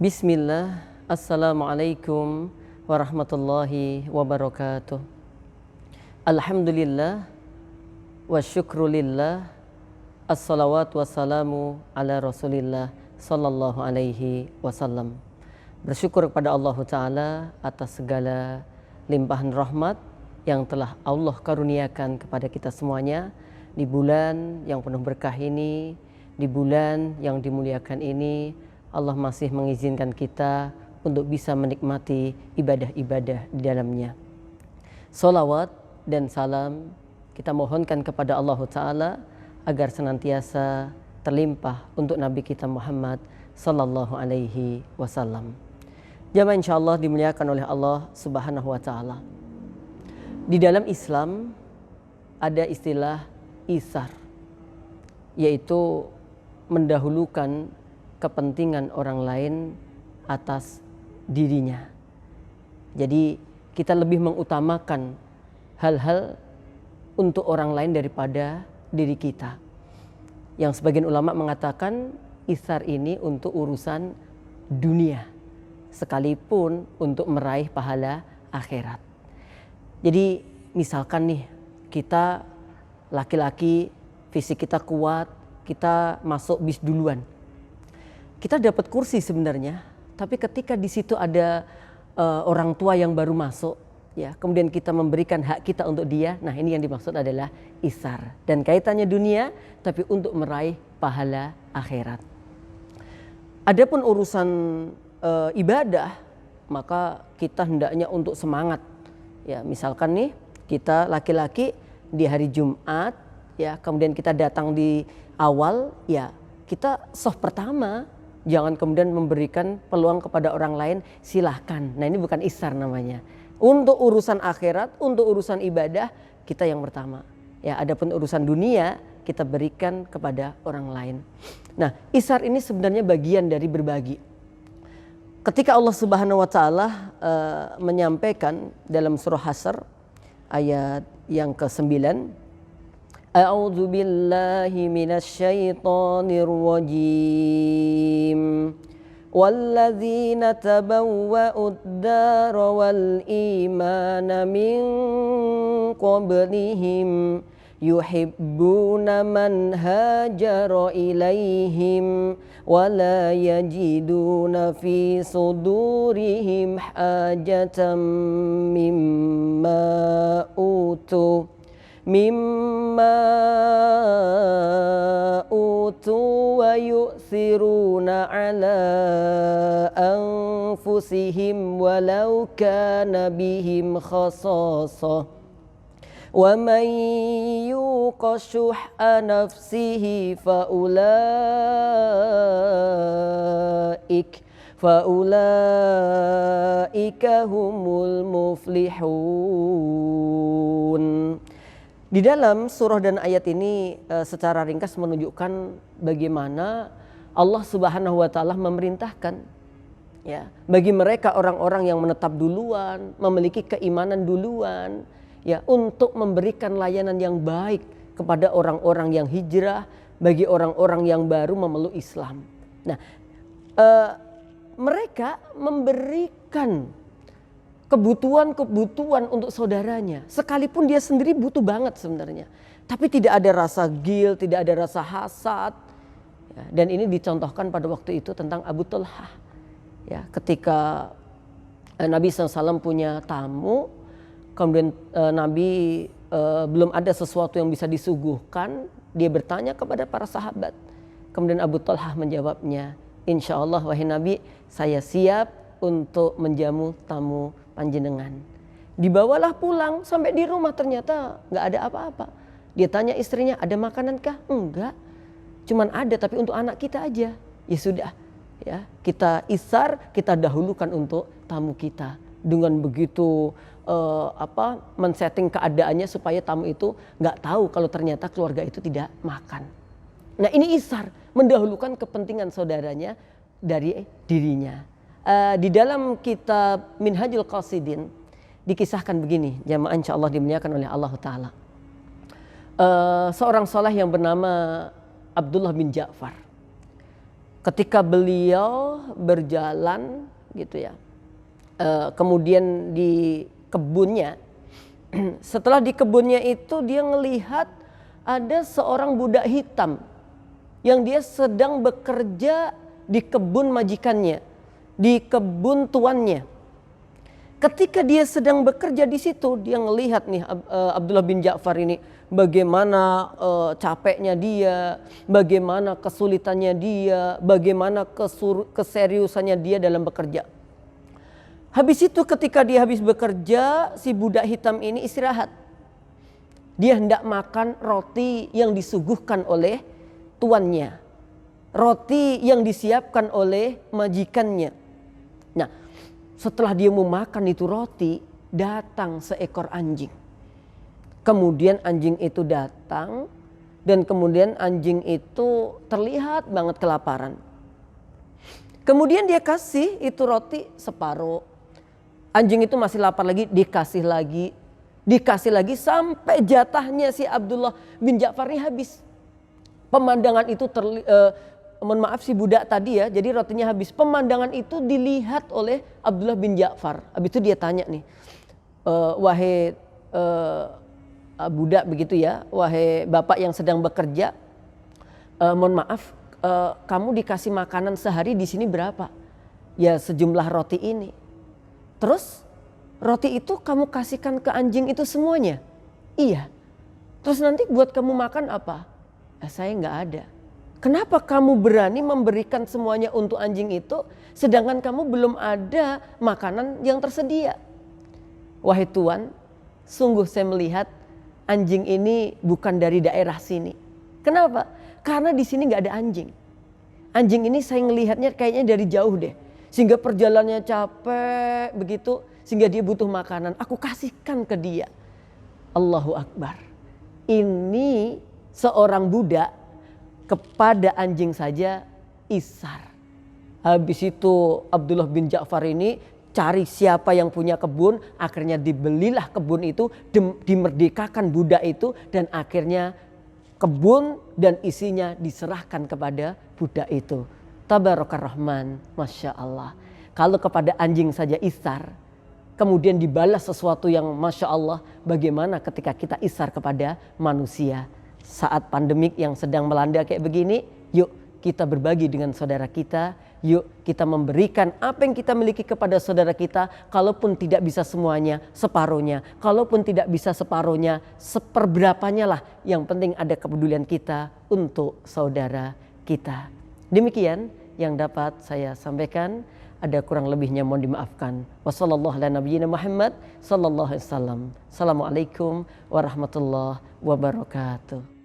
Bismillah, Assalamualaikum warahmatullahi wabarakatuh. Alhamdulillah, wa syukrulillah, assalawatu wassalamu ala rasulillah sallallahu alaihi wasallam. Bersyukur kepada Allah Ta'ala atas segala limpahan rahmat yang telah Allah karuniakan kepada kita semuanya di bulan yang penuh berkah ini, di bulan yang dimuliakan ini. Allah masih mengizinkan kita untuk bisa menikmati ibadah-ibadah di dalamnya. Salawat dan salam kita mohonkan kepada Allah Ta'ala agar senantiasa terlimpah untuk Nabi kita Muhammad sallallahu alaihi wasallam. Jamaah insyaallah dimuliakan oleh Allah Subhanahu wa Ta'ala. Di dalam Islam ada istilah isar, yaitu mendahulukan kepentingan orang lain atas dirinya. Jadi kita lebih mengutamakan hal-hal untuk orang lain daripada diri kita. Yang sebagian ulama mengatakan isar ini untuk urusan dunia, sekalipun untuk meraih pahala akhirat. Jadi misalkan nih, kita laki-laki, fisik kita kuat, kita masuk bis duluan. Kita dapat kursi sebenarnya, tapi ketika di situ ada orang tua yang baru masuk, ya, kemudian kita memberikan hak kita untuk dia. Nah, ini yang dimaksud adalah isar, dan kaitannya dunia, tapi untuk meraih pahala akhirat. Adapun urusan ibadah, maka kita hendaknya untuk semangat. Ya, misalkan nih kita laki-laki di hari Jumat, ya, kemudian kita datang di awal, ya, kita soft pertama. Jangan kemudian memberikan peluang kepada orang lain, silahkan. Nah, ini bukan isar namanya. Untuk urusan akhirat, untuk urusan ibadah, kita yang pertama. Ya, adapun urusan dunia, kita berikan kepada orang lain. Nah, isar ini sebenarnya bagian dari berbagi. Ketika Allah Subhanahu wa Ta'ala menyampaikan dalam surah Hasr ayat yang ke-9, A'udzu billahi minasyaitonir rajim. Walladzina tabawwa'ud dara wal imana min qablihim yuhibbuna man hajara ilaihim wa la yajiduna fi sudurihim hajatan mimma utu wa yu'thiruna ala anfusihim walau kana bihim khasasah wa man yuqa syuhha nafsihi faulaika humul muflihun. Di dalam surah dan ayat ini secara ringkas menunjukkan bagaimana Allah Subhanahu wa Ta'ala memerintahkan, ya, bagi mereka orang-orang yang menetap duluan, memiliki keimanan duluan, ya, untuk memberikan layanan yang baik kepada orang-orang yang hijrah, bagi orang-orang yang baru memeluk Islam. Nah, mereka memberikan kebutuhan untuk saudaranya, sekalipun dia sendiri butuh banget sebenarnya, tapi tidak ada rasa gil, tidak ada rasa hasad, ya, dan ini dicontohkan pada waktu itu tentang Abu Talhah, ya, ketika Nabi SAW punya tamu, kemudian Nabi belum ada sesuatu yang bisa disuguhkan, dia bertanya kepada para sahabat, kemudian Abu Talhah menjawabnya, Insya Allah wahai Nabi, saya siap untuk menjamu tamu panjenengan. Dibawalah pulang, sampai di rumah ternyata nggak ada apa-apa. Dia tanya istrinya, ada makanankah? Enggak, cuman ada tapi untuk anak kita aja. Ya sudah, ya, kita isar, kita dahulukan untuk tamu kita. Dengan begitu men-setting keadaannya supaya tamu itu nggak tahu kalau ternyata keluarga itu tidak makan. Nah, ini isar, mendahulukan kepentingan saudaranya dari dirinya. Di dalam kitab Minhajul Qasidin dikisahkan begini, jamaah insyaallah dimuliakan oleh Allah Ta'ala. Seorang saleh yang bernama Abdullah bin Ja'far. ketika beliau berjalan gitu ya, kemudian di kebunnya, setelah di kebunnya itu dia ngelihat ada seorang budak hitam yang dia sedang bekerja di kebun majikannya, di kebun tuannya. Ketika dia sedang bekerja di situ, dia ngelihat nih Abdullah bin Ja'far ini bagaimana capeknya dia, bagaimana kesulitannya dia, bagaimana keseriusannya dia dalam bekerja. Habis itu ketika dia habis bekerja, si budak hitam ini istirahat. Dia hendak makan roti yang disuguhkan oleh tuannya, roti yang disiapkan oleh majikannya. Nah, setelah dia mau makan itu roti, datang seekor anjing. Kemudian anjing itu datang dan kemudian anjing itu terlihat banget kelaparan. Kemudian dia kasih itu roti separuh. Anjing itu masih lapar lagi, dikasih lagi sampai jatahnya si Abdullah bin Ja'far ini habis. Pemandangan itu mohon maaf si budak tadi ya, jadi rotinya habis. Pemandangan itu dilihat oleh Abdullah bin Ja'far. Habis itu dia tanya nih, wahai budak begitu ya, wahai bapak yang sedang bekerja, mohon maaf, kamu dikasih makanan sehari di sini berapa? Ya sejumlah roti ini. Terus roti itu kamu kasihkan ke anjing itu semuanya? Iya. Terus nanti buat kamu makan apa? Saya nggak ada. Kenapa kamu berani memberikan semuanya untuk anjing itu sedangkan kamu belum ada makanan yang tersedia? Wahai Tuan, sungguh saya melihat anjing ini bukan dari daerah sini. Kenapa? Karena di sini nggak ada anjing. Anjing ini saya ngelihatnya kayaknya dari jauh deh. Sehingga perjalanannya capek begitu sehingga dia butuh makanan. Aku kasihkan ke dia. Allahu Akbar. Ini seorang budak kepada anjing saja isar. Habis itu Abdullah bin Ja'far ini cari siapa yang punya kebun. Akhirnya dibelilah kebun itu, dimerdekakan budak itu. Dan akhirnya kebun dan isinya diserahkan kepada budak itu. Tabarakar Rahman, Masya Allah. Kalau kepada anjing saja isar, kemudian dibalas sesuatu yang Masya Allah. Bagaimana ketika kita isar kepada manusia? Saat pandemik yang sedang melanda kayak begini, yuk kita berbagi dengan saudara kita. Yuk kita memberikan apa yang kita miliki kepada saudara kita. Kalaupun tidak bisa semuanya, separuhnya. Kalaupun tidak bisa separuhnya, seperberapanya lah. Yang penting ada kepedulian kita untuk saudara kita. Demikian yang dapat saya sampaikan. Ada kurang lebihnya mohon dimaafkan. Wassalamualaikum warahmatullahi wabarakatuh.